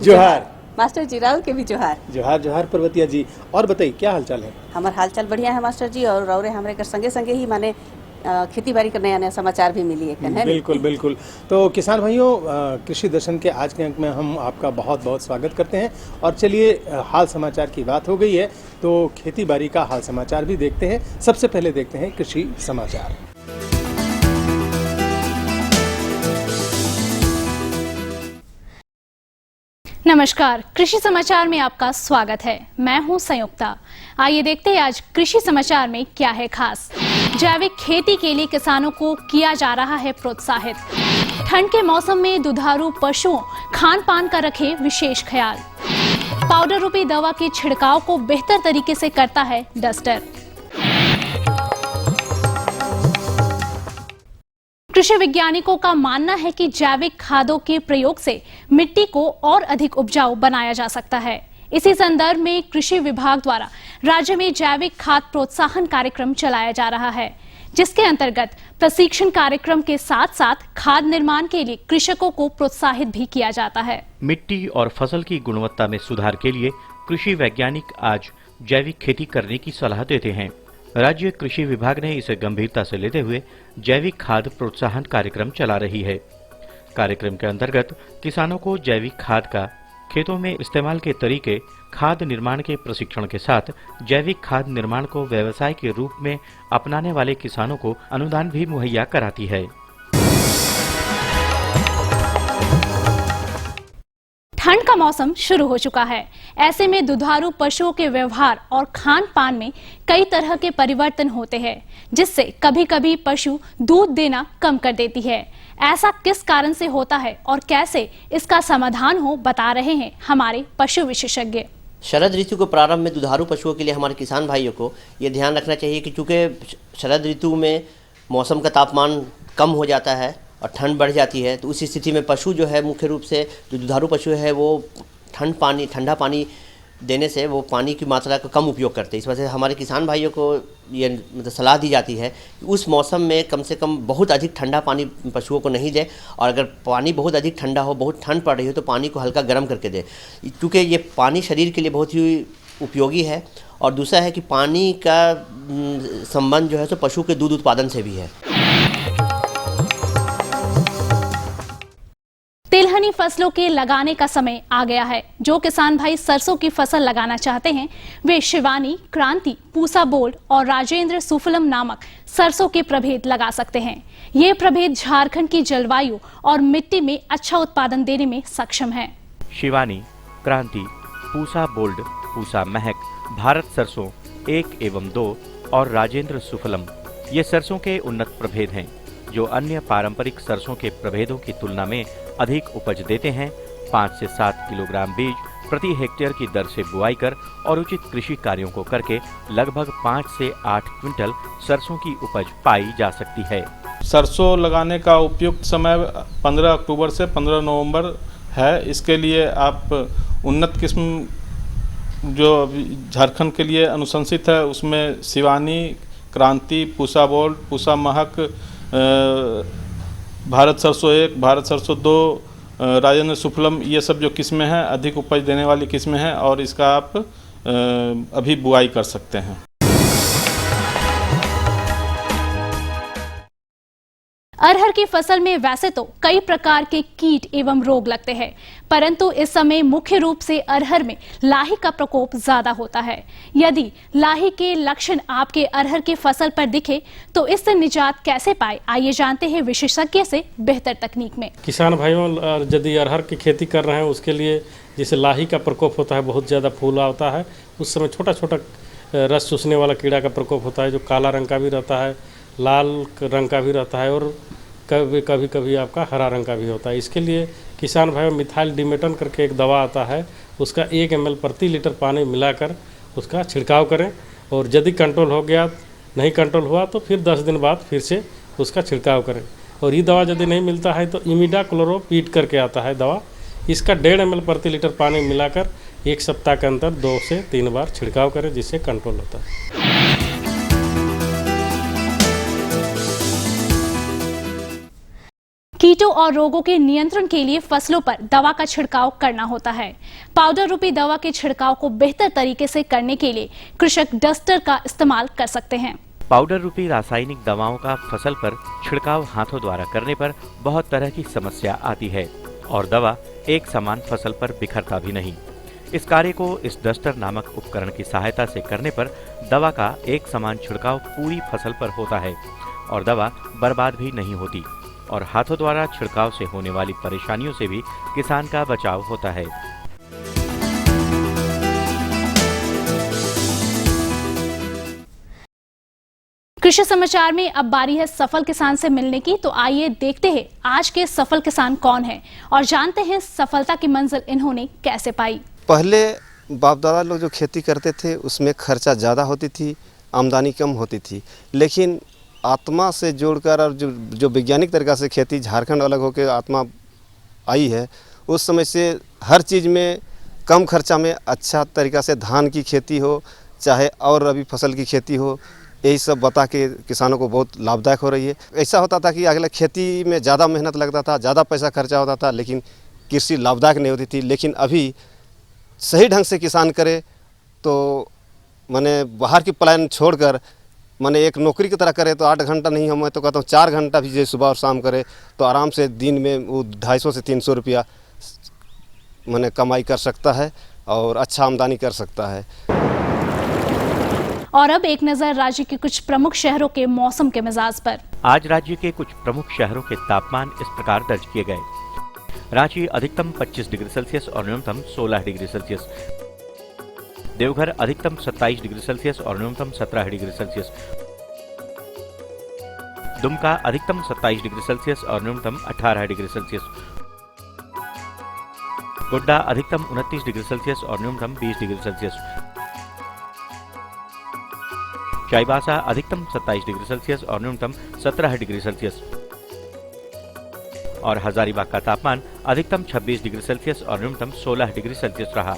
जोहार मास्टर जी, राहुल के भी जोहार। जोहार जोहार पर्वतिया जी। और बताइए क्या हालचाल है? हमार हालचाल बढ़िया है मास्टर जी, और रौरे हमरे के संगे संगे ही माने खेती बाड़ी का नया नया समाचार भी मिली है। बिल्कुल बिल्कुल। तो किसान भाइयों, कृषि दर्शन के आज के अंक में हम आपका बहुत बहुत स्वागत करते हैं। और चलिए, हाल समाचार की बात हो गई है तो खेती बाड़ी का हाल समाचार भी देखते हैं। सबसे पहले देखते हैं कृषि समाचार। नमस्कार, कृषि समाचार में आपका स्वागत है। मैं हूं संयुक्ता। आइए देखते हैं आज कृषि समाचार में क्या है खास। जैविक खेती के लिए किसानों को किया जा रहा है प्रोत्साहित। ठंड के मौसम में दुधारू पशुओं खान पान का रखे विशेष ख्याल। पाउडर रूपी दवा के छिड़काव को बेहतर तरीके से करता है डस्टर। कृषि वैज्ञानिकों का मानना है कि जैविक खादों के प्रयोग से मिट्टी को और अधिक उपजाऊ बनाया जा सकता है। इसी संदर्भ में कृषि विभाग द्वारा राज्य में जैविक खाद प्रोत्साहन कार्यक्रम चलाया जा रहा है, जिसके अंतर्गत प्रशिक्षण कार्यक्रम के साथ साथ खाद निर्माण के लिए कृषकों को प्रोत्साहित भी किया जाता है। मिट्टी और फसल की गुणवत्ता में सुधार के लिए कृषि वैज्ञानिक आज जैविक खेती करने की सलाह देते हैं। राज्य कृषि विभाग ने इसे गंभीरता से लेते हुए जैविक खाद प्रोत्साहन कार्यक्रम चला रही है। कार्यक्रम के अंतर्गत किसानों को जैविक खाद का खेतों में इस्तेमाल के तरीके, खाद निर्माण के प्रशिक्षण के साथ जैविक खाद निर्माण को व्यवसाय के रूप में अपनाने वाले किसानों को अनुदान भी मुहैया कराती है। ठंड का मौसम शुरू हो चुका है। ऐसे में दुधारू पशुओं के व्यवहार और खान पान में कई तरह के परिवर्तन होते हैं, जिससे कभी कभी पशु दूध देना कम कर देती है। ऐसा किस कारण से होता है और कैसे इसका समाधान हो, बता रहे हैं हमारे पशु विशेषज्ञ। शरद ऋतु के प्रारंभ में दुधारू पशुओं के लिए हमारे किसान भाइयों को ये ध्यान रखना चाहिए कि चूँकि शरद ऋतु में मौसम का तापमान कम हो जाता है और ठंड बढ़ जाती है, तो उस स्थिति में पशु जो है, मुख्य रूप से जो दुधारू पशु है वो ठंडा पानी देने से वो पानी की मात्रा का कम उपयोग करते हैं। इस वजह से हमारे किसान भाइयों को ये मतलब सलाह दी जाती है कि उस मौसम में कम से कम बहुत अधिक ठंडा पानी पशुओं को नहीं दे, और अगर पानी बहुत अधिक ठंडा हो, बहुत ठंड पड़ रही हो, तो पानी को हल्का गर्म करके दे, क्योंकि ये पानी शरीर के लिए बहुत ही उपयोगी है। और दूसरा है कि पानी का संबंध जो है तो पशु के दूध उत्पादन से भी है। तिलहनी फसलों के लगाने का समय आ गया है। जो किसान भाई सरसों की फसल लगाना चाहते हैं, वे शिवानी, क्रांति, पूसा बोल्ड और राजेंद्र सुफलम नामक सरसों के प्रभेद लगा सकते हैं। ये प्रभेद झारखंड की जलवायु और मिट्टी में अच्छा उत्पादन देने में सक्षम है। शिवानी, क्रांति, पूसा बोल्ड, पूसा महक, भारत सरसों 1 एवं 2 और राजेंद्र सुफलम ये सरसों के उन्नत प्रभेद हैं, जो अन्य पारंपरिक सरसों के प्रभेदों की तुलना में अधिक उपज देते हैं। 5 से 7 किलोग्राम बीज प्रति हेक्टेयर की दर से बुआई कर और उचित कृषि कार्यों को करके लगभग 5 से 8 क्विंटल सरसों की उपज पाई जा सकती है। सरसों लगाने का उपयुक्त समय 15 अक्टूबर से 15 नवंबर है। इसके लिए आप उन्नत किस्म जो झारखंड के लिए अनुशंसित है, उसमें शिवानी, क्रांति, पूसा बोल्ड, पूसा महक, भारत सरसों 1, भारत सरसों 2, राजेंद्र सुफलम, ये सब जो किस्में हैं अधिक उपज देने वाली किस्में हैं, और इसका आप अभी बुआई कर सकते हैं। अरहर की फसल में वैसे तो कई प्रकार के कीट एवं रोग लगते हैं, परंतु इस समय मुख्य रूप से अरहर में लाही का प्रकोप ज्यादा होता है। यदि लाही के लक्षण आपके अरहर की फसल पर दिखे तो इससे निजात कैसे पाए, आइए जानते हैं विशेषज्ञ से बेहतर तकनीक में। किसान भाइयों, यदि अरहर की खेती कर रहे हैं, उसके लिए जैसे लाही का प्रकोप होता है, बहुत ज़्यादा फूल आता है, उस समय छोटा छोटा रस चूसने वाला कीड़ा का प्रकोप होता है, जो काला रंग का भी रहता है, लाल रंग का भी रहता है, और कभी कभी आपका हरा रंग का भी होता है। इसके लिए किसान भाई मिथाइल डिमेटन करके एक दवा आता है, उसका 1 ml प्रति लीटर पानी मिलाकर उसका छिड़काव करें, और यदि कंट्रोल हो गया, नहीं कंट्रोल हुआ तो फिर 10 दिन बाद फिर से उसका छिड़काव करें। और ये दवा यदि नहीं मिलता है तो इमिडाक्लोरोपीड करके आता है दवा, इसका 1.5 ml प्रति लीटर पानी मिलाकर 1 सप्ताह के अंदर 2 से 3 बार छिड़काव करें, जिससे कंट्रोल होता है। कीटों और रोगों के नियंत्रण के लिए फसलों पर दवा का छिड़काव करना होता है। पाउडर रूपी दवा के छिड़काव को बेहतर तरीके से करने के लिए कृषक डस्टर का इस्तेमाल कर सकते हैं। पाउडर रूपी रासायनिक दवाओं का फसल पर छिड़काव हाथों द्वारा करने पर बहुत तरह की समस्या आती है और दवा एक समान फसल पर बिखरता भी नहीं। इस कार्य को इस डस्टर नामक उपकरण की सहायता से करने पर दवा का एक समान छिड़काव पूरी फसल पर होता है और दवा बर्बाद भी नहीं होती और हाथों द्वारा छिड़काव से होने वाली परेशानियों से भी किसान का बचाव होता है। कृषि समाचार में अब बारी है सफल किसान से मिलने की, तो आइए देखते हैं आज के सफल किसान कौन है और जानते हैं सफलता की मंजिल इन्होंने कैसे पाई। पहले बाप दादा लोग जो खेती करते थे उसमें खर्चा ज़्यादा होती थी, आमदनी कम होती थी, लेकिन आत्मा से जोड़कर और जो वैज्ञानिक तरीक़ा से खेती झारखंड अलग होकर आत्मा आई है, उस समय से हर चीज़ में कम खर्चा में अच्छा तरीक़ा से धान की खेती हो चाहे और रबी फसल की खेती हो, यही सब बता के किसानों को बहुत लाभदायक हो रही है। ऐसा होता था कि अगला खेती में ज़्यादा मेहनत लगता था, ज़्यादा पैसा खर्चा होता था, लेकिन कृषि लाभदायक नहीं होती थी। लेकिन अभी सही ढंग से किसान करे तो माने बाहर की प्लान छोड़कर माने एक नौकरी की तरह करे तो 8 घंटा नहीं, मैं तो कहता हूँ 4 घंटा भी जो सुबह और शाम करे तो आराम से दिन में वो 250 से 300 रुपया माने कमाई कर सकता है और अच्छा आमदनी कर सकता है। और अब एक नजर राज्य के कुछ प्रमुख शहरों के मौसम के मिजाज पर। आज राज्य के कुछ प्रमुख शहरों के तापमान इस प्रकार दर्ज किए गए। रांची अधिकतम 25 डिग्री सेल्सियस और न्यूनतम 16 डिग्री सेल्सियस। देवघर अधिकतम 27 डिग्री सेल्सियस और न्यूनतम 17 डिग्री सेल्सियस। दुमका अधिकतम 27 डिग्री सेल्सियस और न्यूनतम 18 डिग्री सेल्सियस। गोड्डा अधिकतम 29 डिग्री सेल्सियस और न्यूनतम 20 डिग्री सेल्सियस। चाईबासा अधिकतम 27 डिग्री सेल्सियस और न्यूनतम 17 डिग्री सेल्सियस और हजारीबाग का तापमान अधिकतम 26 डिग्री सेल्सियस और न्यूनतम 16 डिग्री सेल्सियस रहा।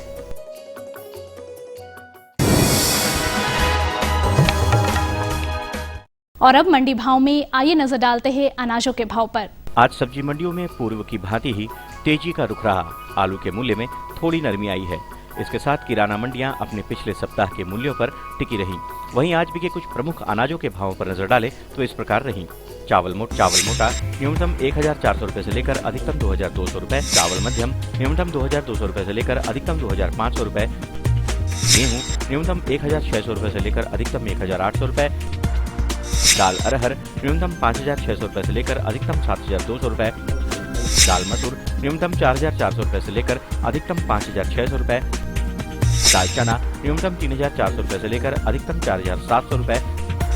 और अब मंडी भाव में आइए नजर डालते हैं अनाजों के भाव पर। आज सब्जी मंडियों में पूर्व की भांति ही तेजी का रुख रहा। आलू के मूल्य में थोड़ी नरमी आई है। इसके साथ किराना मंडियां अपने पिछले सप्ताह के मूल्यों पर टिकी रहीं। वहीं आज भी के कुछ प्रमुख अनाजों के भावों पर नजर डालें तो इस प्रकार रहीं। चावल मोटा न्यूनतम 1400 रुपए से लेकर अधिकतम 2200 रुपए। चावल मध्यम न्यूनतम 2200 रुपए से लेकर अधिकतम 2500 रुपए। गेहूँ न्यूनतम 1600 रुपए से लेकर अधिकतम 1800 रुपए। दाल अरहर न्यूनतम 5600 रुपए से लेकर अधिकतम 7200 रुपए। दाल मसूर न्यूनतम 4400 रुपए से लेकर अधिकतम 5600 रुपए। दाल चना न्यूनतम 3400 रुपए से लेकर अधिकतम 4700 रुपए।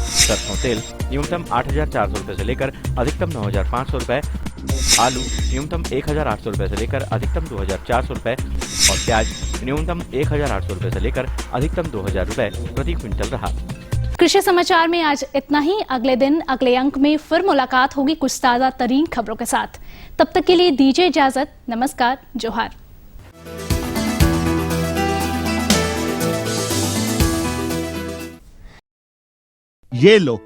सरसों तेल न्यूनतम 8400 रुपए से लेकर अधिकतम 9500 रुपए। आलू न्यूनतम 1800 रुपए से लेकर अधिकतम 2400 रुपए और प्याज न्यूनतम 1800 रुपए से लेकर अधिकतम 2000 रुपए प्रति क्विंटल रहा। कृषि समाचार में आज इतना ही। अगले दिन अगले अंक में फिर मुलाकात होगी कुछ ताजा तरीन खबरों के साथ। तब तक के लिए दीजिए इजाजत। नमस्कार, जोहार। ये लो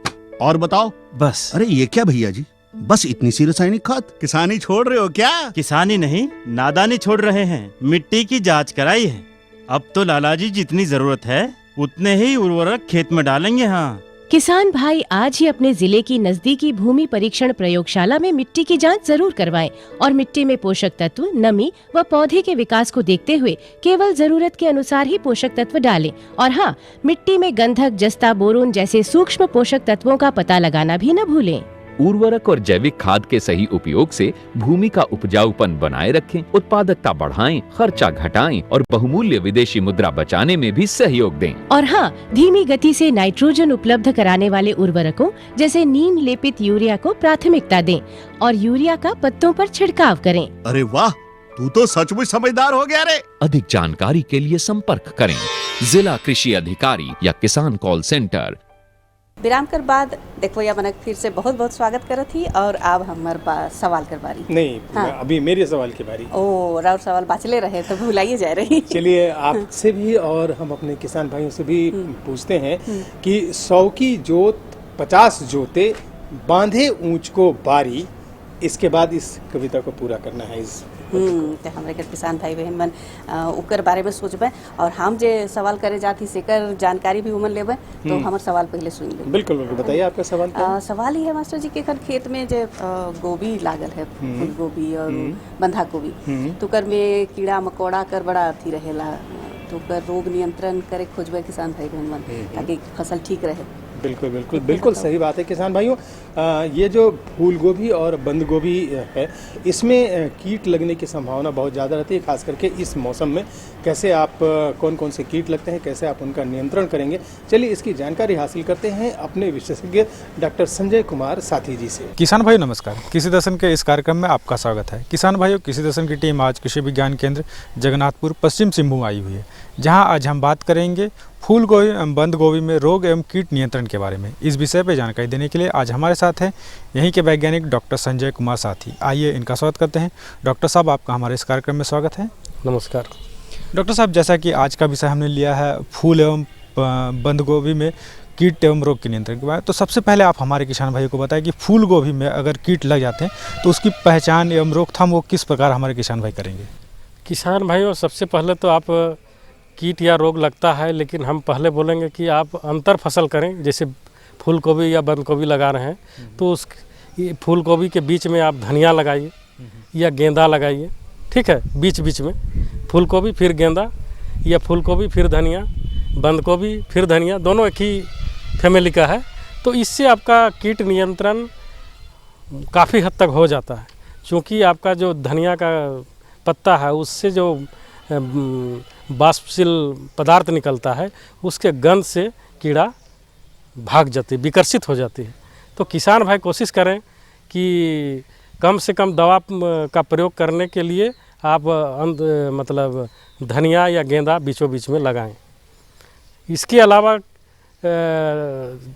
और बताओ। बस। अरे ये क्या भैया जी, बस इतनी सी रासायनिक खाद? किसानी छोड़ रहे हो क्या? किसानी नहीं, नादानी छोड़ रहे हैं। मिट्टी की जांच कराई है। अब तो लाला जी जितनी जरूरत है उतने ही उर्वरक खेत में डालेंगे। हाँ किसान भाई आज ही अपने जिले की नजदीकी भूमि परीक्षण प्रयोगशाला में मिट्टी की जांच जरूर करवाएं और मिट्टी में पोषक तत्व, नमी व पौधे के विकास को देखते हुए केवल जरूरत के अनुसार ही पोषक तत्व डालें। और हाँ, मिट्टी में गंधक, जस्ता, बोरोन जैसे सूक्ष्म पोषक तत्वों का पता लगाना भी न भूलें। उर्वरक और जैविक खाद के सही उपयोग से भूमि का उपजाऊपन बनाए रखें, उत्पादकता बढ़ाएं, खर्चा घटाएं और बहुमूल्य विदेशी मुद्रा बचाने में भी सहयोग दें। और हाँ, धीमी गति से नाइट्रोजन उपलब्ध कराने वाले उर्वरकों जैसे नीम लेपित यूरिया को प्राथमिकता दें और यूरिया का पत्तों पर छिड़काव करें। अरे वाह, तू तो सचमुच समझदार हो गया रे। अधिक जानकारी के लिए संपर्क करें जिला कृषि अधिकारी या किसान कॉल सेंटर। विराम कर बाद देखो या मनक फिर से बहुत बहुत स्वागत करत थी और अब हमारे पास सवाल कर बारी नहीं। हाँ। अभी मेरे सवाल की बारी। और सवाल बाचले रहे तो भुलाइए जा रही। चलिए आपसे भी और हम अपने किसान भाइयों से भी पूछते हैं कि 100 की जोत 50 जोते, बांधे ऊंच को बारी, इसके बाद इस कविता को पूरा करना है। इस तो हमारे घर किसान भाई बहन मन ओकर बारे में सोचबे और हम जे सवाल करे जाती सेकर जानकारी भी उमन लेबे, तो हमार सवाल पहले सुन ले। बिल्कुल बिल्कुल, बताइए आपका सवाल क्या है? सवाल ही है मास्टर जी के खेत में जे गोभी लागल है, फूल गोभी और बंधा गोभी, तो कर में कीड़ा मकोड़ा कर बड़ा अथी रहेला, तो कर रोग नियंत्रण करे खोजबे किसान भाई बहन मन, ताकि फसल ठीक रहे। बिल्कुल बिल्कुल बिल्कुल सही बात है किसान भाइयों। ये जो फूल गोभी और बंद गोभी है, इसमें कीट लगने की संभावना बहुत ज़्यादा रहती है, खास करके इस मौसम में। कैसे आप कौन कौन से कीट लगते हैं, कैसे आप उनका नियंत्रण करेंगे, चलिए इसकी जानकारी हासिल करते हैं अपने विशेषज्ञ डॉक्टर संजय कुमार साथी जी से। किसान भाई नमस्कार, कृषि दर्शन के इस कार्यक्रम में आपका स्वागत है। किसान भाइयों, कृषि दर्शन की टीम आज कृषि विज्ञान केंद्र जगन्नाथपुर पश्चिम सिंहभूम आई हुई है, जहां आज हम बात करेंगे फूल गोभी एवं बंद गोभी में रोग एवं कीट नियंत्रण के बारे में। इस विषय पर जानकारी देने के लिए आज हमारे साथ हैं यहीं के वैज्ञानिक डॉक्टर संजय कुमार साथी। आइए इनका स्वागत करते हैं। डॉक्टर साहब, आपका हमारे इस कार्यक्रम में स्वागत है। नमस्कार डॉक्टर साहब, जैसा कि आज का विषय हमने लिया है फूल एवं बंद गोभी में कीट एवं रोग के नियंत्रण के बारे में, तो सबसे पहले आप हमारे किसान भाइयों को बताएं कि फूल गोभी में अगर कीट लग जाते हैं तो उसकी पहचान एवं रोकथाम वो किस प्रकार हमारे किसान भाई करेंगे? किसान भाइयों, सबसे पहले तो आप कीट या रोग लगता है, लेकिन हम पहले बोलेंगे कि आप अंतर फसल करें। जैसे फूल गोभी या बंद गोभी लगा रहे हैं तो उस फूल गोभी के बीच में आप धनिया लगाइए या गेंदा लगाइए, ठीक है। बीच बीच में फूल गोभी फिर गेंदा, या फूल गोभी फिर धनिया, बंद गोभी फिर धनिया, दोनों एक ही फैमिली का है। तो इससे आपका कीट नियंत्रण काफ़ी हद तक हो जाता है, क्योंकि आपका जो धनिया का पत्ता है उससे जो बाष्पशील पदार्थ निकलता है, उसके गंध से कीड़ा भाग जाती है, विकर्षित हो जाती है। तो किसान भाई कोशिश करें कि कम से कम दवा का प्रयोग करने के लिए आप मतलब धनिया या गेंदा बीचों बीच में लगाएं। इसके अलावा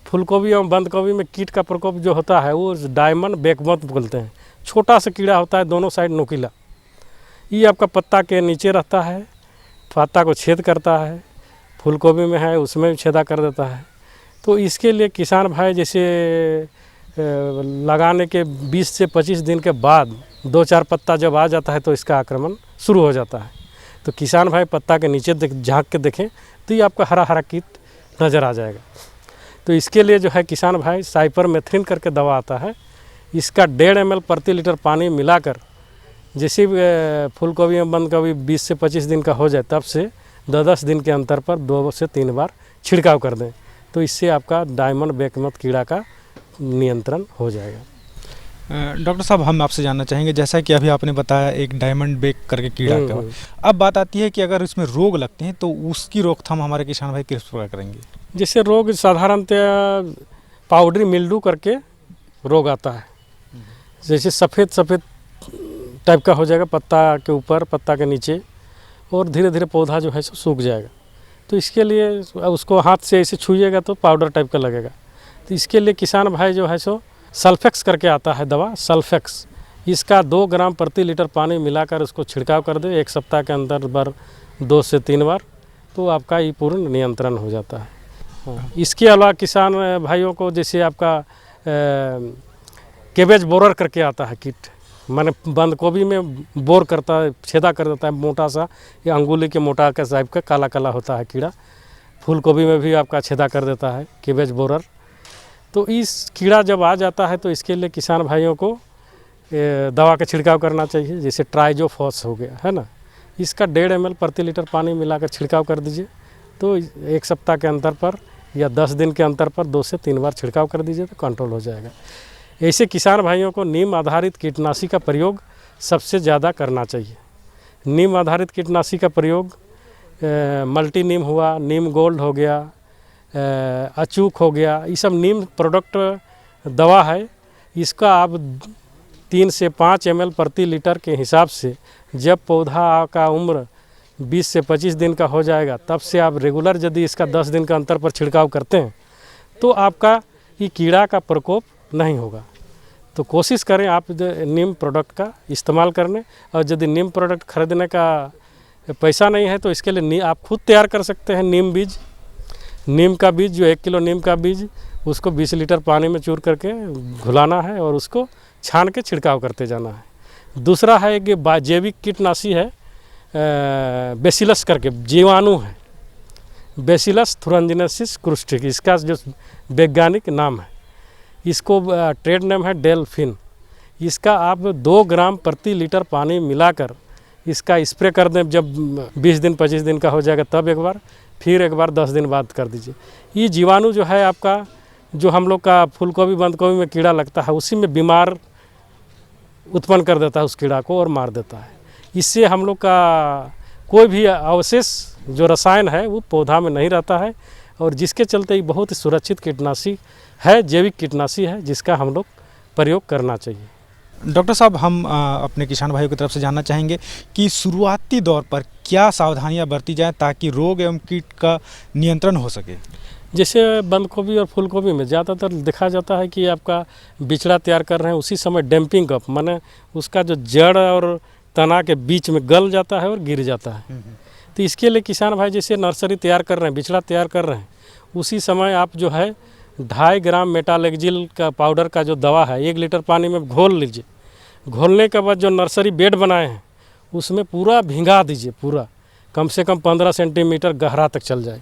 फूलगोभी एवं बंद गोभी में कीट का प्रकोप जो होता है वो डायमंड बेकमत बोलते हैं। छोटा सा कीड़ा होता है, दोनों साइड नोकीला। ये आपका पत्ता के नीचे रहता है, पत्ता को छेद करता है। फूलगोभी में है उसमें भी छेदा कर देता है। तो इसके लिए किसान भाई जैसे लगाने के 20 से 25 दिन के बाद 2-4 पत्ता जब आ जाता है तो इसका आक्रमण शुरू हो जाता है। तो किसान भाई पत्ता के नीचे झांक के देखें तो ये आपका हरा हरा कीट नज़र आ जाएगा। तो इसके लिए जो है किसान भाई साइपरमेथ्रिन करके दवा आता है, इसका 1.5 ml प्रति लीटर पानी मिलाकर जैसे फूलगोभी में बंद गोभी 20 से 25 दिन का हो जाए तब से 10-10 दिन के अंतर पर 2 से 3 बार छिड़काव कर दें। तो इससे आपका डायमंड बेकमत कीड़ा का नियंत्रण हो जाएगा। डॉक्टर साहब, हम आपसे जानना चाहेंगे, जैसा कि अभी आपने बताया एक डायमंड बेक करके कीड़ा का, अब बात आती है कि अगर इसमें रोग लगते हैं तो उसकी रोकथाम हमारे किसान भाई किस प्रकार करेंगे? जैसे रोग साधारणतः पाउडरी मिल्डू करके रोग आता है, जैसे सफ़ेद सफ़ेद टाइप का हो जाएगा पत्ता के ऊपर, पत्ता के नीचे, और धीरे धीरे पौधा जो है सो सूख जाएगा। तो इसके लिए उसको हाथ से ऐसे छूइएगा तो पाउडर टाइप का लगेगा। तो इसके लिए किसान भाई जो है सो सल्फेक्स करके आता है दवा, सल्फेक्स, इसका 2 ग्राम प्रति लीटर पानी मिलाकर उसको छिड़काव कर दे 1 सप्ताह के अंदर 2 से 3 बार, तो आपका ये पूर्ण नियंत्रण हो जाता है। इसके अलावा किसान भाइयों को जैसे आपका केबेज बोरर करके आता है कीट, माने बंद गोभी में बोर करता है, छेदा कर देता है, मोटा सा या अंगुली के मोटा के टाइप का काला काला होता है कीड़ा। फूल गोभी में भी आपका छेदा कर देता है केबेज बोरर। तो इस कीड़ा जब आ जाता है तो इसके लिए किसान भाइयों को दवा का छिड़काव करना चाहिए, जैसे ट्राइजोफॉस हो गया है ना, इसका 1.5 ml प्रति लीटर पानी मिलाकर छिड़काव कर दीजिए। तो 1 सप्ताह के अंतर पर या 10 दिन के अंतर पर 2 से 3 बार छिड़काव कर दीजिए तो कंट्रोल हो जाएगा। ऐसे किसान भाइयों को नीम आधारित कीटनाशी का प्रयोग सबसे ज़्यादा करना चाहिए। नीम आधारित कीटनाशी का प्रयोग मल्टी नीम हुआ, नीम गोल्ड हो गया, अचूक हो गया, ये सब नीम प्रोडक्ट दवा है। इसका आप 3 से 5 ml प्रति लीटर के हिसाब से जब पौधा का उम्र 20 से 25 दिन का हो जाएगा तब से आप रेगुलर यदि इसका 10 दिन का अंतर पर छिड़काव करते हैं तो आपका ये कीड़ा का प्रकोप नहीं होगा। तो कोशिश करें आप नीम प्रोडक्ट का इस्तेमाल करने, और यदि नीम प्रोडक्ट खरीदने का पैसा नहीं है तो इसके लिए आप खुद तैयार कर सकते हैं नीम बीज। नीम का बीज जो 1 किलो नीम का बीज उसको 20 लीटर पानी में चूर करके घुलाना है और उसको छान के छिड़काव करते जाना है। दूसरा है कि जैविक कीटनाशी है बेसिलस करके जीवाणु है, बेसिलस थुरंजिनेसिस क्रुस्टिक, इसका जो वैज्ञानिक नाम है, इसको ट्रेड नेम है डेल्फिन। इसका आप 2 ग्राम प्रति लीटर पानी मिलाकर इसका स्प्रे कर दें। जब 20 दिन 25 दिन का हो जाएगा तब एक बार, फिर एक बार 10 दिन बाद कर दीजिए। ये जीवाणु जो है आपका, जो हम लोग का फूल गोभी बंद गोभी में कीड़ा लगता है, उसी में बीमार उत्पन्न कर देता है उस कीड़ा को और मार देता है। इससे हम लोग का कोई भी अवशेष जो रसायन है वो पौधा में नहीं रहता है, और जिसके चलते ही बहुत ही सुरक्षित कीटनाशी है, जैविक कीटनाशी है, जिसका हम लोग प्रयोग करना चाहिए। डॉक्टर साहब, हम अपने किसान भाइयों की तरफ से जानना चाहेंगे कि शुरुआती दौर पर क्या सावधानियां बरती जाएं ताकि रोग एवं कीट का नियंत्रण हो सके। जैसे बंद गोभी और फूल गोभी में ज़्यादातर देखा जाता है कि आपका बिचड़ा तैयार कर रहे हैं, उसी समय डैम्पिंग अप, माने उसका जो जड़ और तना के बीच में गल जाता है और गिर जाता है। तो इसके लिए किसान भाई जैसे नर्सरी तैयार कर रहे हैं, बिचड़ा तैयार कर रहे हैं, उसी समय आप जो है 2.5 ग्राम मेटालेक्जिल का पाउडर का जो दवा है 1 लीटर पानी में घोल लीजिए। घोलने के बाद जो नर्सरी बेड बनाए हैं उसमें पूरा भिंगा दीजिए, पूरा कम से कम 15 सेंटीमीटर गहरा तक चल जाए।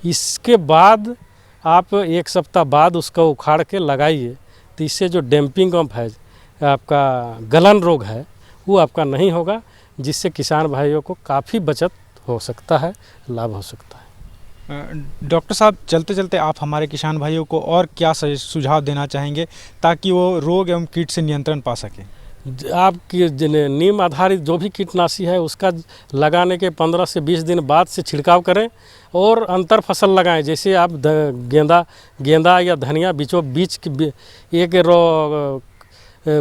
इसके बाद आप 1 सप्ताह बाद उसका उखाड़ के लगाइए, तो इससे जो डैम्पिंग अप है, आपका गलन रोग है, वो आपका नहीं होगा, जिससे किसान भाइयों को काफ़ी बचत हो सकता है, लाभ हो सकता है। डॉक्टर साहब, चलते चलते आप हमारे किसान भाइयों को और क्या सुझाव देना चाहेंगे ताकि वो रोग एवं कीट से नियंत्रण पा सकें। आपकी नीम आधारित जो भी कीटनाशी है उसका लगाने के 15 से 20 दिन बाद से छिड़काव करें, और अंतर फसल लगाएं। जैसे आप गेंदा या धनिया बीचों बीच एक रो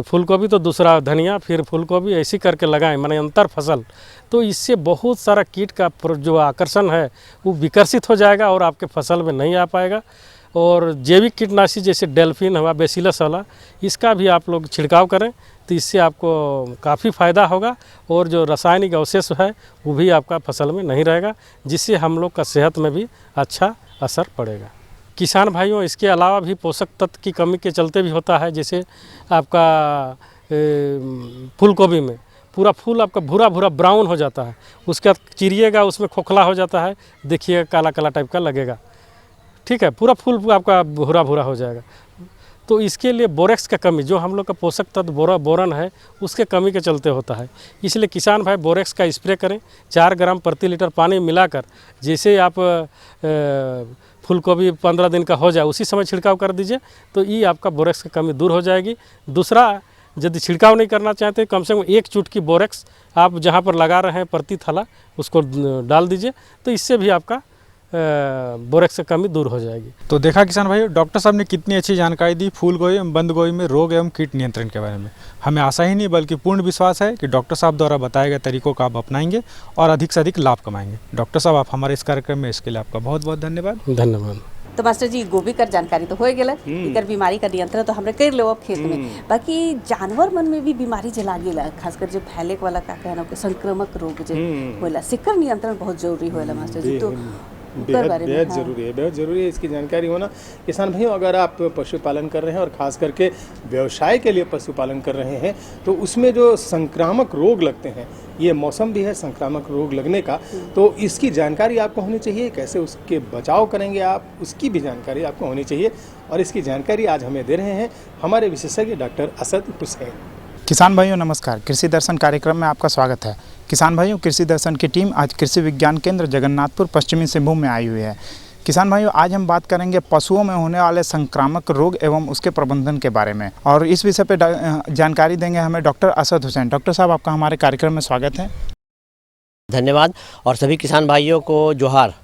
फूल गोभी तो दूसरा धनिया, फिर फूल गोभी, ऐसी करके लगाएं, माने अंतर फसल। तो इससे बहुत सारा कीट का जो आकर्षण है वो विकसित हो जाएगा और आपके फसल में नहीं आ पाएगा। और जैविक कीटनाशी जैसे डेल्फिन हुआ, बेसिलस वाला, इसका भी आप लोग छिड़काव करें, तो इससे आपको काफ़ी फ़ायदा होगा, और जो रासायनिक अवशेष है वो भी आपका फसल में नहीं रहेगा, जिससे हम लोग का सेहत में भी अच्छा असर पड़ेगा। किसान भाइयों, इसके अलावा भी पोषक तत्व की कमी के चलते भी होता है। जैसे आपका फूल गोभी में पूरा फूल आपका भूरा भूरा ब्राउन हो जाता है, उसके बाद चिरिएगा उसमें खोखला हो जाता है, देखिएगा काला काला टाइप का लगेगा, ठीक है, पूरा फूल आपका भूरा भूरा हो जाएगा। तो इसके लिए बोरेक्स का कमी, जो हम लोग का पोषक तत्व बोरन है, उसके कमी के चलते होता है। इसलिए किसान भाई बोरेक्स का स्प्रे करें 4 ग्राम प्रति लीटर पानी मिलाकर। जैसे आप फूल गोभी 15 दिन का हो जाए उसी समय छिड़काव कर दीजिए, तो ये आपका बोरेक्स की कमी दूर हो जाएगी। दूसरा, यदि छिड़काव नहीं करना चाहते, कम से कम 1 चुटकी बोरेक्स आप जहाँ पर लगा रहे हैं प्रति थैला उसको डाल दीजिए, तो इससे भी आपका बोरेक्स से कमी दूर हो जाएगी। तो देखा किसान भाइयों, डॉक्टर साहब ने कितनी अच्छी जानकारी दी फूल गोभी एवं बंद गोभी में रोग एवं कीट नियंत्रण के बारे में। हमें आशा ही नहीं बल्कि पूर्ण विश्वास है कि डॉक्टर साहब द्वारा बताए गए तरीकों का आप अपनाएंगे और अधिक से अधिक लाभ कमाएंगे। डॉक्टर साहब, आप हमारे इस कार्यक्रम में इसके लिए आपका बहुत बहुत धन्यवाद। धन्यवाद। तो मास्टर जी, गोभी कर जानकारी तो हो गया, इकर बीमारी का नियंत्रण तो हमने कर लो अब खेत में। बाकी जानवर मन में भी बीमारी जो लागेला, खासकर जो फैले वाला का कहना संक्रामक रोग जो होला, सिकर नियंत्रण बहुत जरूरी होला मास्टर जी। तो बेहद जरूरी है, बेहद जरूरी है इसकी जानकारी होना। किसान भाइयों, अगर आप पशुपालन कर रहे हैं और ख़ास करके व्यवसाय के लिए पशुपालन कर रहे हैं, तो उसमें जो संक्रामक रोग लगते हैं, ये मौसम भी है संक्रामक रोग लगने का, तो इसकी जानकारी आपको होनी चाहिए। कैसे उसके बचाव करेंगे आप, उसकी भी जानकारी आपको होनी चाहिए, और इसकी जानकारी आज हमें दे रहे हैं हमारे विशेषज्ञ डॉक्टर असद हुसैन। किसान भाइयों नमस्कार, कृषि दर्शन कार्यक्रम में आपका स्वागत है। किसान भाइयों, कृषि दर्शन की टीम आज कृषि विज्ञान केंद्र जगन्नाथपुर पश्चिमी सिंहभूम में आई हुई है। किसान भाइयों, आज हम बात करेंगे पशुओं में होने वाले संक्रामक रोग एवं उसके प्रबंधन के बारे में, और इस विषय पर जानकारी देंगे हमें डॉक्टर असद हुसैन। डॉक्टर साहब, आपका हमारे कार्यक्रम में स्वागत है। धन्यवाद, और सभी किसान भाइयों को जोहार।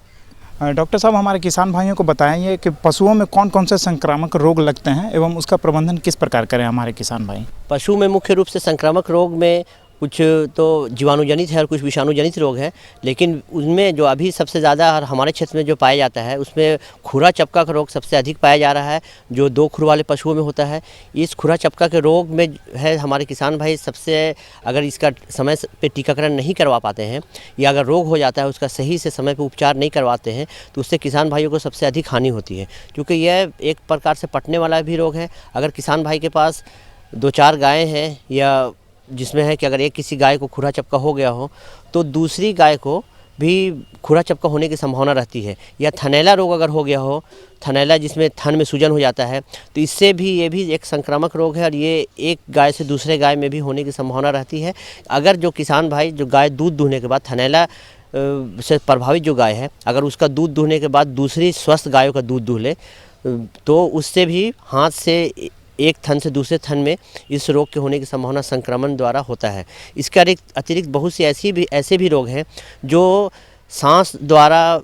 डॉक्टर साहब, हमारे किसान भाइयों को बताइए कि पशुओं में कौन कौन से संक्रामक रोग लगते हैं एवं उसका प्रबंधन किस प्रकार करें हमारे किसान भाई। पशु में मुख्य रूप से संक्रामक रोग में कुछ तो जीवाणुजनित है और कुछ विषाणुजनित रोग है, लेकिन उनमें जो अभी सबसे ज़्यादा हमारे क्षेत्र में जो पाया जाता है उसमें खुरा चपका का रोग सबसे अधिक पाया जा रहा है, जो 2 खुर वाले पशुओं में होता है। इस खुरा चपका के रोग में है हमारे किसान भाई सबसे, अगर इसका समय पे टीकाकरण नहीं करवा पाते हैं या अगर रोग हो जाता है उसका सही से समय पे उपचार नहीं करवाते हैं, तो उससे किसान भाइयों को सबसे अधिक हानि होती है, क्योंकि यह एक प्रकार से पटने वाला भी रोग है। अगर किसान भाई के पास 2-4 गायें हैं या जिसमें है कि अगर एक किसी गाय को खुरा चपका हो गया हो तो दूसरी गाय को भी खुरा चपका होने की संभावना रहती है। या थनैला रोग अगर हो गया हो, थनैला जिसमें थन में सूजन हो जाता है, तो इससे भी ये भी एक संक्रामक रोग है और ये एक गाय से दूसरे गाय में भी होने की संभावना रहती है। अगर जो किसान भाई जो गाय दूध दूहने के बाद थनैला से प्रभावित जो गाय है, अगर उसका दूध दूहने के बाद दूसरी स्वस्थ गायों का दूध दूह ले तो उससे भी हाथ से एक थन से दूसरे थन में इस रोग के होने की संभावना संक्रमण द्वारा होता है। इसके अतिरिक्त बहुत सी ऐसे भी रोग हैं जो सांस द्वारा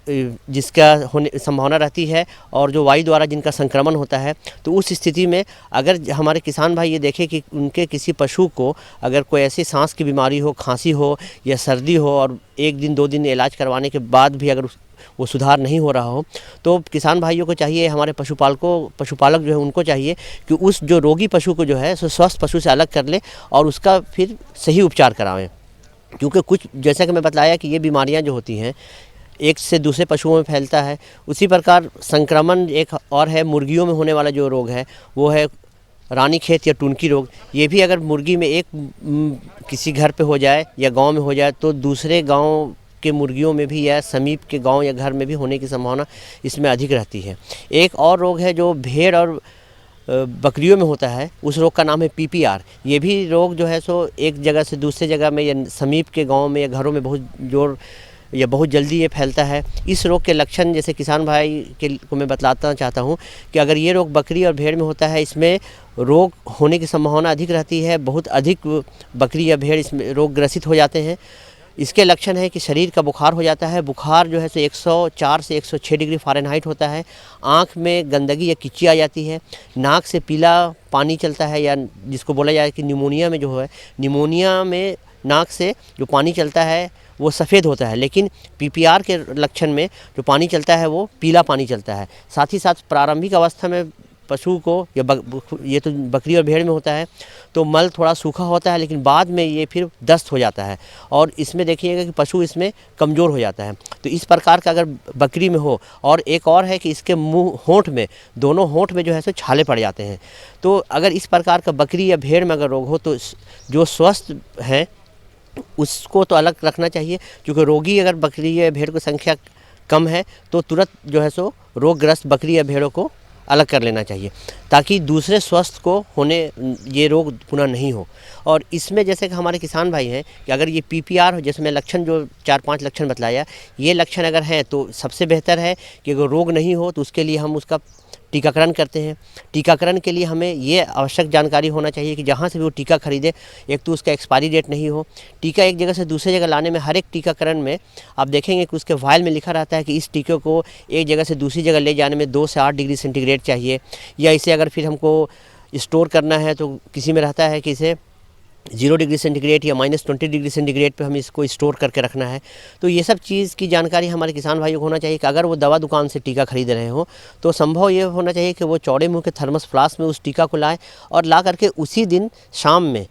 जिसका होने संभावना रहती है और जो वायु द्वारा जिनका संक्रमण होता है। तो उस स्थिति में अगर हमारे किसान भाई ये देखें कि उनके किसी पशु को अगर कोई ऐसी सांस की बीमारी हो, खांसी हो या सर्दी हो और 1 दिन 2 दिन इलाज करवाने के बाद भी अगर वो सुधार नहीं हो रहा हो, तो किसान भाइयों को चाहिए, हमारे पशुपालक जो है उनको चाहिए कि उस जो रोगी पशु को जो है सो स्वस्थ पशु से अलग कर ले और उसका फिर सही उपचार करावें। क्योंकि कुछ जैसा कि मैं बताया कि ये बीमारियां जो होती हैं एक से दूसरे पशुओं में फैलता है। उसी प्रकार संक्रमण एक और है मुर्गियों में होने वाला जो रोग है वो है रानीखेत या टुनकी रोग। ये भी अगर मुर्गी में एक किसी घर पे हो जाए या गांव में हो जाए तो दूसरे गांव के मुर्गियों में भी या समीप के गांव या घर में भी होने की संभावना इसमें अधिक रहती है। एक और रोग है जो भेड़ और बकरियों में होता है, उस रोग का नाम है PPR। ये भी रोग जो है सो एक जगह से दूसरे जगह में या समीप के गांव में या घरों में बहुत जल्दी ये फैलता है। इस रोग के लक्षण जैसे किसान भाई को मैं बतलाना चाहता हूँ कि अगर ये रोग बकरी और भेड़ में होता है, इसमें रोग होने की संभावना अधिक रहती है। बहुत अधिक बकरी या भेड़ इसमें रोग ग्रसित हो जाते हैं। इसके लक्षण है कि शरीर का बुखार हो जाता है। बुखार जो है सो 104 से 106 डिग्री फ़ारेनहाइट होता है। आँख में गंदगी या किच्ची आ जाती है। नाक से पीला पानी चलता है या जिसको बोला जाए कि निमोनिया में जो है, निमोनिया में नाक से जो पानी चलता है वो सफ़ेद होता है, लेकिन PPR के लक्षण में जो पानी चलता है वो पीला पानी चलता है। साथ ही साथ प्रारंभिक अवस्था में पशु को या ये तो बकरी और भेड़ में होता है तो मल थोड़ा सूखा होता है, लेकिन बाद में ये फिर दस्त हो जाता है और इसमें देखिएगा कि पशु इसमें कमज़ोर हो जाता है। तो इस प्रकार का अगर बकरी में हो, और एक और है कि इसके मुंह होंठ में, दोनों होंठ में जो है सो छाले पड़ जाते हैं। तो अगर इस प्रकार का बकरी या भेड़ में अगर रोग हो तो जो स्वस्थ हैं उसको तो अलग रखना चाहिए, क्योंकि रोगी अगर बकरी या भेड़ की संख्या कम है तो तुरंत जो है सो रोगग्रस्त बकरी या भेड़ों को अलग कर लेना चाहिए ताकि दूसरे स्वस्थ को होने ये रोग पुनः नहीं हो। और इसमें जैसे कि हमारे किसान भाई हैं कि अगर ये PPR हो, जैसे मैं लक्षण जो 4-5 लक्षण बतलाया, ये लक्षण अगर हैं तो सबसे बेहतर है कि अगर रोग नहीं हो तो उसके लिए हम उसका टीकाकरण करते हैं। टीकाकरण के लिए हमें ये आवश्यक जानकारी होना चाहिए कि जहाँ से भी वो टीका खरीदे, एक तो उसका एक्सपायरी डेट नहीं हो। टीका एक जगह से दूसरे जगह लाने में हर एक टीकाकरण में आप देखेंगे कि उसके वायल में लिखा रहता है कि इस टीके को एक जगह से दूसरी जगह ले जाने में 2 से 8 डिग्री सेंटीग्रेड चाहिए, या इसे अगर फिर हमको स्टोर करना है तो किसी में रहता है कि इसे 0 डिग्री सेंटीग्रेड या -20 डिग्री सेंटीग्रेड पे हमें इसको स्टोर करके रखना है। तो ये सब चीज़ की जानकारी हमारे किसान भाइयों को होना चाहिए कि अगर वो दवा दुकान से टीका खरीद रहे हो तो संभव ये होना चाहिए कि वो चौड़े मुंह के थर्मस फ्लास्क में उस टीका को लाएं और ला करके उसी दिन शाम में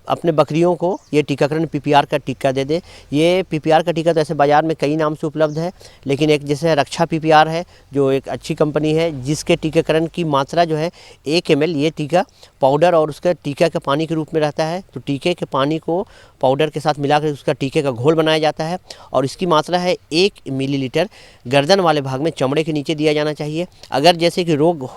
अपने बकरियों को ये टीकाकरण PPR का टीका दे दे। ये PPR का टीका तो ऐसे बाज़ार में कई नाम से उपलब्ध है, लेकिन एक जैसे रक्षा PPR है जो एक अच्छी कंपनी है जिसके टीकाकरण की मात्रा जो है 1 ml ये टीका पाउडर और उसका टीका के पानी के रूप में रहता है। तो टीके के पानी को पाउडर के साथ मिलाकर उसका टीके का घोल बनाया जाता है और इसकी मात्रा है 1 मिलीलीटर। गर्दन वाले भाग में चमड़े के नीचे दिया जाना चाहिए। अगर जैसे कि रोग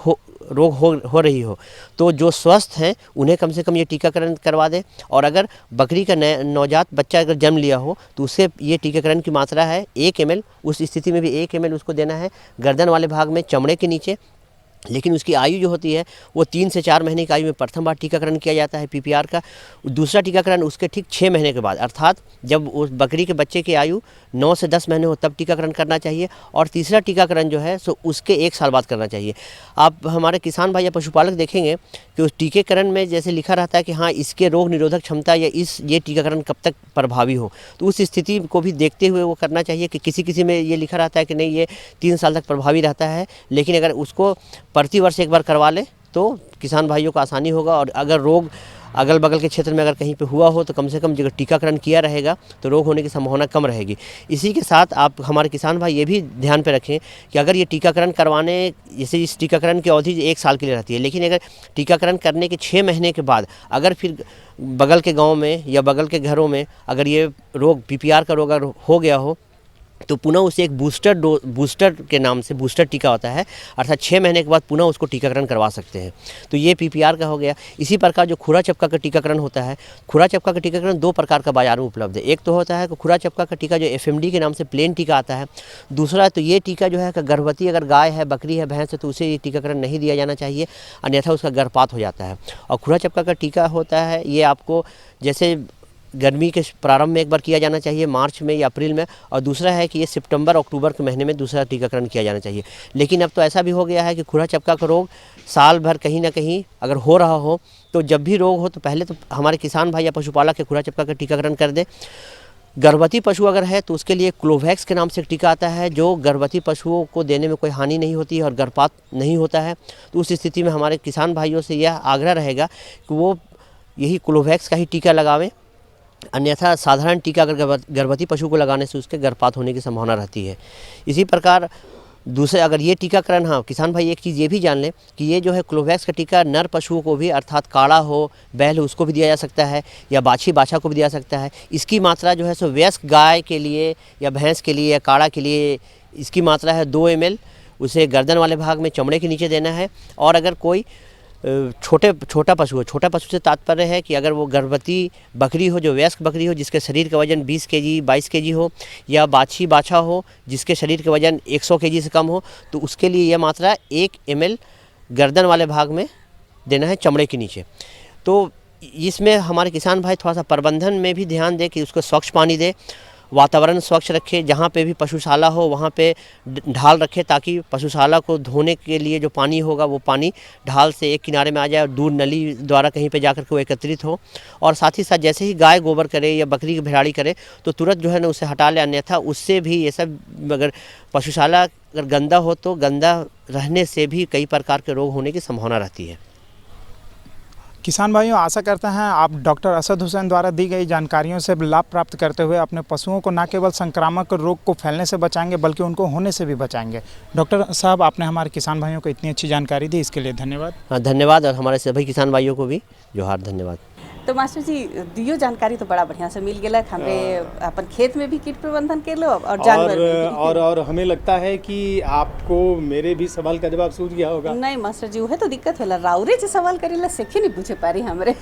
हो रही हो तो जो स्वस्थ हैं उन्हें कम से कम ये टीकाकरण करवा दें, और अगर बकरी का नवजात बच्चा अगर जन्म लिया हो तो उससे ये टीकाकरण की मात्रा है 1 ml। उस स्थिति में भी 1 ml उसको देना है गर्दन वाले भाग में चमड़े के नीचे। लेकिन उसकी आयु जो होती है वो 3 से 4 महीने की आयु में प्रथम बार टीकाकरण किया जाता है PPR का। दूसरा टीकाकरण उसके ठीक 6 महीने के बाद, अर्थात जब उस बकरी के बच्चे की आयु 9 से 10 महीने हो तब टीकाकरण करना चाहिए। और तीसरा टीकाकरण जो है सो उसके 1 साल बाद करना चाहिए। आप हमारे किसान भाई या पशुपालक देखेंगे कि उस टीकाकरण में जैसे लिखा रहता है कि हाँ इसके रोग निरोधक क्षमता या ये टीकाकरण कब तक प्रभावी हो, तो उस स्थिति को भी देखते हुए वो करना चाहिए कि किसी में ये लिखा रहता है कि नहीं ये 3 साल तक प्रभावी रहता है, लेकिन अगर उसको प्रति वर्ष 1 बार करवा ले तो किसान भाइयों को आसानी होगा। और अगर रोग अगल बगल के क्षेत्र में अगर कहीं पे हुआ हो तो कम से कम अगर टीकाकरण किया रहेगा तो रोग होने की संभावना कम रहेगी। इसी के साथ आप हमारे किसान भाई ये भी ध्यान पे रखें कि अगर ये टीकाकरण करवाने, जैसे इस टीकाकरण की अवधि 1 साल के लिए रहती है, लेकिन अगर टीकाकरण करने के 6 महीने के बाद अगर फिर बगल के गाँव में या बगल के घरों में अगर ये रोग PPR का रोग अगर हो गया हो तो पुनः उसे एक बूस्टर के नाम से बूस्टर टीका होता है, अर्थात 6 महीने के बाद पुनः उसको टीकाकरण करवा सकते हैं। तो ये PPR का हो गया। इसी प्रकार जो खुरा चपका का टीकाकरण होता है, खुरा चपका का टीकाकरण 2 प्रकार का बाजार में उपलब्ध है। एक तो होता है कि खुरा चपका का टीका जो FMD के नाम से प्लेन टीका आता है। दूसरा तो ये टीका जो है कि गर्भवती अगर गाय है, बकरी है, भैंस है तो उसे ये टीकाकरण नहीं दिया जाना चाहिए, अन्यथा उसका गर्भपात हो जाता है। और खुरा चपका का टीका होता है, ये आपको जैसे गर्मी के प्रारंभ में एक बार किया जाना चाहिए, मार्च में या अप्रैल में, और दूसरा है कि ये सितंबर अक्टूबर के महीने में दूसरा टीकाकरण किया जाना चाहिए। लेकिन अब तो ऐसा भी हो गया है कि खुरा चपका का रोग साल भर कहीं ना कहीं अगर हो रहा हो तो जब भी रोग हो तो पहले तो हमारे किसान भाई या पशुपालक के खुरा चपका का टीकाकरण कर दे। गर्भवती पशु अगर है तो उसके लिए क्लोवैक्स के नाम से एक टीका आता है जो गर्भवती पशुओं को देने में कोई हानि नहीं होती है और गर्भपात नहीं होता है। तो उस स्थिति में हमारे किसान भाइयों से यह आग्रह रहेगा कि वो यही क्लोवैक्स का ही टीका लगावें, अन्यथा साधारण टीका अगर गर्भवती पशु को लगाने से उसके गर्भपात होने की संभावना रहती है। इसी प्रकार दूसरे अगर ये टीकाकरण, हाँ किसान भाई एक चीज़ ये भी जान लें कि ये जो है क्लोवैक्स का टीका नर पशुओं को भी, अर्थात काड़ा हो, बैल हो, उसको भी दिया जा सकता है, या बाछी बाछा को भी दिया सकता है। इसकी मात्रा जो है सो वयस्क गाय के लिए या भैंस के लिए या काड़ा के लिए इसकी मात्रा है 2 ml। उसे गर्दन वाले भाग में चमड़े के नीचे देना है। और अगर कोई छोटा पशु हो, छोटा पशु से तात्पर्य है कि अगर वो गर्भवती बकरी हो, जो वयस्क बकरी हो जिसके शरीर का वजन 20 kg 22 kg हो, या बाछी बाछा हो जिसके शरीर का वजन 100 kg से कम हो, तो उसके लिए यह मात्रा 1 ml गर्दन वाले भाग में देना है, चमड़े के नीचे। तो इसमें हमारे किसान भाई थोड़ा सा प्रबंधन में भी ध्यान दें कि उसको स्वच्छ पानी दे, वातावरण स्वच्छ रखे, जहाँ पे भी पशुशाला हो वहाँ पे ढाल रखे ताकि पशुशाला को धोने के लिए जो पानी होगा वो पानी ढाल से एक किनारे में आ जाए और दूर नली द्वारा कहीं पे जाकर के वो एकत्रित हो। और साथ ही साथ जैसे ही गाय गोबर करे या बकरी की भेड़ाड़ी करे तो तुरंत जो है ना उसे हटा ले, अन्यथा उससे भी ये सब अगर पशुशाला अगर गंदा हो तो गंदा रहने से भी कई प्रकार के रोग होने की संभावना रहती है। किसान भाइयों, आशा करते हैं आप डॉक्टर असद हुसैन द्वारा दी गई जानकारियों से लाभ प्राप्त करते हुए अपने पशुओं को न केवल संक्रामक रोग को फैलने से बचाएंगे बल्कि उनको होने से भी बचाएंगे। डॉक्टर साहब, आपने हमारे किसान भाइयों को इतनी अच्छी जानकारी दी, इसके लिए धन्यवाद। हाँ धन्यवाद, और हमारे सभी किसान भाइयों को भी जोहार, धन्यवाद। तो मास्टर जी दियो जानकारी तो बड़ा बढ़िया से मिल गया, हमें अपन खेत में भी कीट प्रबंधन के लो और जानवर और हमें लगता है कि आपको मेरे भी सवाल का जवाब सूझ गया होगा। नहीं मास्टर जी, वह तो दिक्कत होला, राउरे जो सवाल करेला सेखे नहीं पूछे पारी हमरे।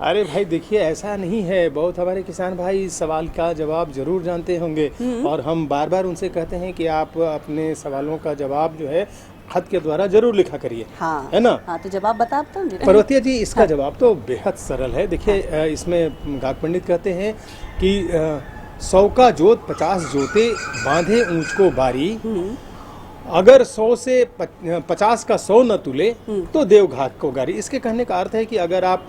अरे भाई देखिए, ऐसा नहीं है, बहुत हमारे किसान भाई इस सवाल का जवाब जरूर जानते होंगे और हम बार बार उनसे कहते हैं कि आप अपने सवालों का जवाब जो है खत के द्वारा जरूर लिखा करिए। हाँ, है ना? हाँ, तो जवाब बता तो पर्वतीय जी, इसका जवाब तो बेहद सरल है। देखिए इसमें गाक पंडित कहते हैं कि 100 का जोत 50 जोते बांधे ऊंच को बारी, अगर 100 से 50 का 100 न तुले तो देवघाट को गारी। इसके कहने का अर्थ है कि अगर आप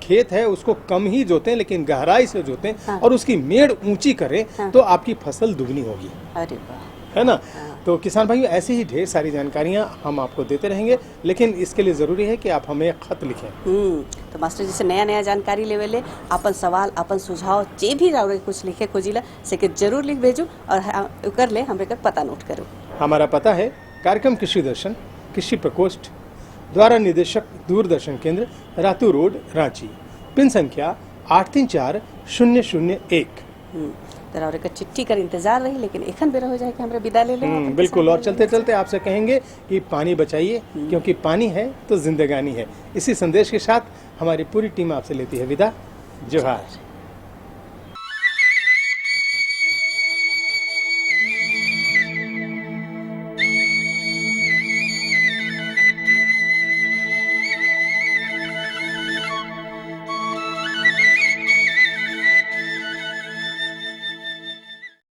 खेत है उसको कम ही जोतें लेकिन गहराई से जोतें और उसकी मेड़ ऊंची करें तो आपकी फसल दुगनी होगी। अरे वाह, है ना? तो किसान भाइयों, ऐसी ही ढेर सारी जानकारियां हम आपको देते रहेंगे, लेकिन इसके लिए ज़रूरी है कि आप हमें खत लिखें। तो मास्टर जी से नया नया जानकारी लेवे अपन सवाल अपन सुझाव जे भी रहे कुछ लिखे खोजिला से के जरूर लिख भेजू और कर ले हमरे का पता नोट करो। हमारा पता है कार्यक्रम कृषि दर्शन, कृषि प्रकोष्ठ, द्वारा निदेशक दूरदर्शन केंद्र, रातू रोड, रांची, पिन संख्या 834001। और एक चिट्ठी कर इंतजार रही, लेकिन एखन बेरा हो जाए कि हमरा विदा ले ले। बिल्कुल, और चलते चलते आपसे कहेंगे कि पानी बचाइए क्योंकि पानी है तो जिंदगानी है। इसी संदेश के साथ हमारी पूरी टीम आपसे लेती है विदा। जोहार।